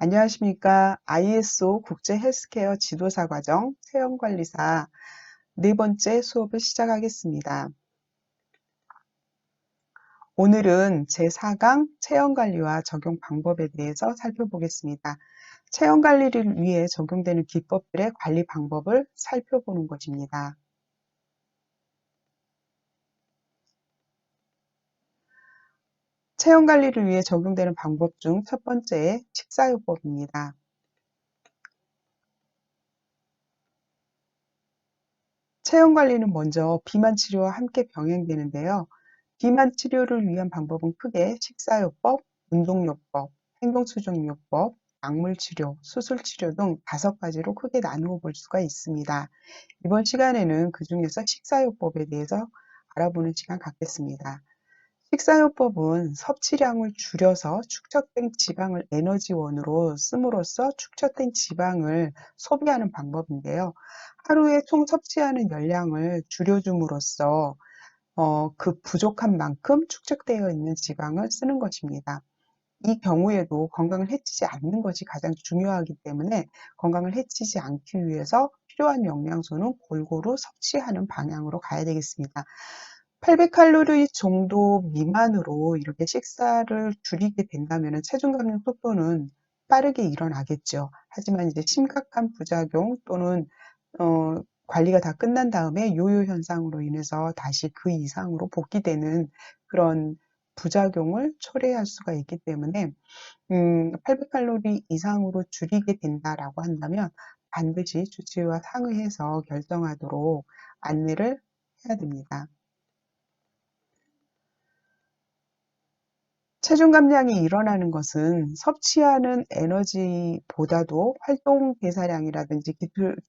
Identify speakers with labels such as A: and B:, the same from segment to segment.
A: 안녕하십니까. ISO 국제 헬스케어 지도사 과정 체형관리사 네 번째 수업을 시작하겠습니다. 오늘은 제4강 체형관리와 적용 방법에 대해서 살펴보겠습니다. 체형관리를 위해 적용되는 기법들의 관리 방법을 살펴보는 것입니다. 체형관리를 위해 적용되는 방법 중 첫 번째 식사요법입니다. 체형관리는 먼저 비만 치료와 함께 병행되는데요. 비만 치료를 위한 방법은 크게 식사요법, 운동요법, 행동수정요법, 약물치료, 수술치료 등 5가지로 크게 나누어 볼 수가 있습니다. 이번 시간에는 그 중에서 식사요법에 대해서 알아보는 시간 갖겠습니다. 식사요법은 섭취량을 줄여서 축적된 지방을 에너지원으로 씀으로써 축적된 지방을 소비하는 방법인데요. 하루에 총 섭취하는 열량을 줄여줌으로써 그 부족한 만큼 축적되어 있는 지방을 쓰는 것입니다. 이 경우에도 건강을 해치지 않는 것이 가장 중요하기 때문에 건강을 해치지 않기 위해서 필요한 영양소는 골고루 섭취하는 방향으로 가야 되겠습니다. 800칼로리 정도 미만으로 이렇게 식사를 줄이게 된다면 체중 감량 속도는 빠르게 일어나겠죠. 하지만 이제 심각한 부작용 또는 관리가 다 끝난 다음에 요요 현상으로 인해서 다시 그 이상으로 복귀되는 그런 부작용을 초래할 수가 있기 때문에 800칼로리 이상으로 줄이게 된다라고 한다면 반드시 주치의와 상의해서 결정하도록 안내를 해야 됩니다. 체중 감량이 일어나는 것은 섭취하는 에너지보다도 활동 대사량이라든지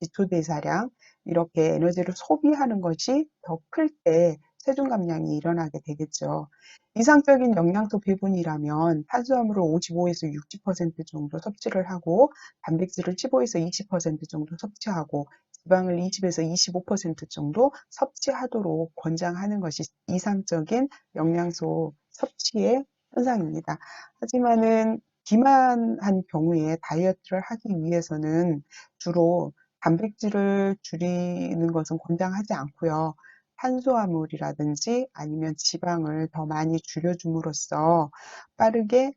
A: 기초 대사량 이렇게 에너지를 소비하는 것이 더 클 때 체중 감량이 일어나게 되겠죠. 이상적인 영양소 배분이라면 탄수화물을 55에서 60% 정도 섭취를 하고 단백질을 15에서 20% 정도 섭취하고 지방을 20에서 25% 정도 섭취하도록 권장하는 것이 이상적인 영양소 섭취의 현상입니다. 하지만은 비만한 경우에 다이어트를 하기 위해서는 주로 단백질을 줄이는 것은 권장하지 않고요. 탄수화물이라든지 아니면 지방을 더 많이 줄여줌으로써 빠르게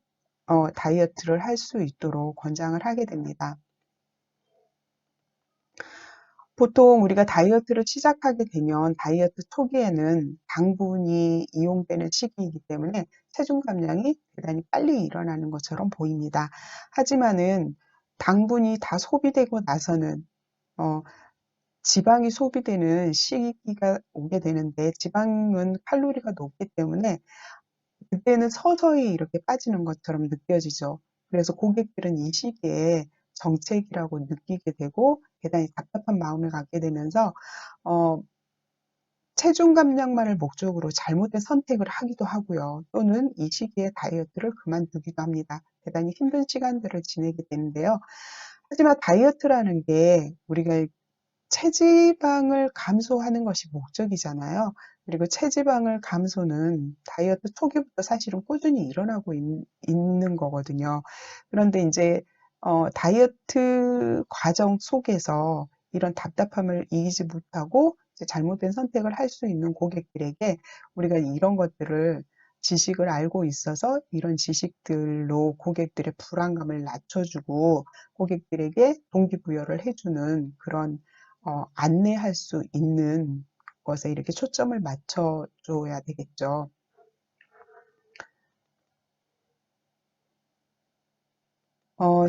A: 다이어트를 할 수 있도록 권장을 하게 됩니다. 보통 우리가 다이어트를 시작하게 되면 다이어트 초기에는 당분이 이용되는 시기이기 때문에 체중 감량이 대단히 빨리 일어나는 것처럼 보입니다. 하지만은 당분이 다 소비되고 나서는 지방이 소비되는 시기가 오게 되는데 지방은 칼로리가 높기 때문에 그때는 서서히 이렇게 빠지는 것처럼 느껴지죠. 그래서 고객들은 이 시기에 정책이라고 느끼게 되고 대단히 답답한 마음을 갖게 되면서 어, 체중 감량만을 목적으로 잘못된 선택을 하기도 하고요. 또는 이 시기에 다이어트를 그만두기도 합니다. 대단히 힘든 시간들을 지내게 되는데요. 하지만 다이어트라는 게 우리가 체지방을 감소하는 것이 목적이잖아요. 그리고 체지방을 감소는 다이어트 초기부터 사실은 꾸준히 일어나고 있는 거거든요. 그런데 이제 다이어트 과정 속에서 이런 답답함을 이기지 못하고 이제 잘못된 선택을 할 수 있는 고객들에게 우리가 이런 것들을 지식을 알고 있어서 이런 지식들로 고객들의 불안감을 낮춰주고 고객들에게 동기부여를 해주는 그런 안내할 수 있는 것에 이렇게 초점을 맞춰줘야 되겠죠.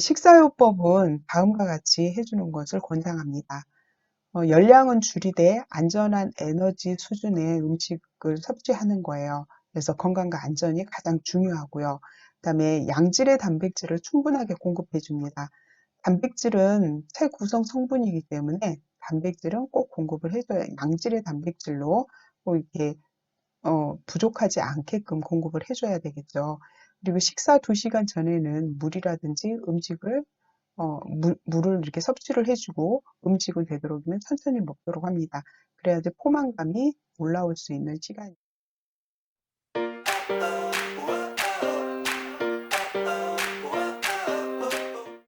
A: 식사요법은 다음과 같이 해주는 것을 권장합니다. 열량은 줄이되 안전한 에너지 수준의 음식을 섭취하는 거예요. 그래서 건강과 안전이 가장 중요하고요. 그다음에 양질의 단백질을 충분하게 공급해 줍니다. 단백질은 체구성 성분이기 때문에 단백질은 꼭 공급을 해줘야 양질의 단백질로 꼭 이렇게 부족하지 않게끔 공급을 해줘야 되겠죠. 그리고 식사 2시간 전에는 물이라든지 음식을 물을 이렇게 섭취를 해주고 음식은 되도록이면 천천히 먹도록 합니다. 그래야지 포만감이 올라올 수 있는 시간이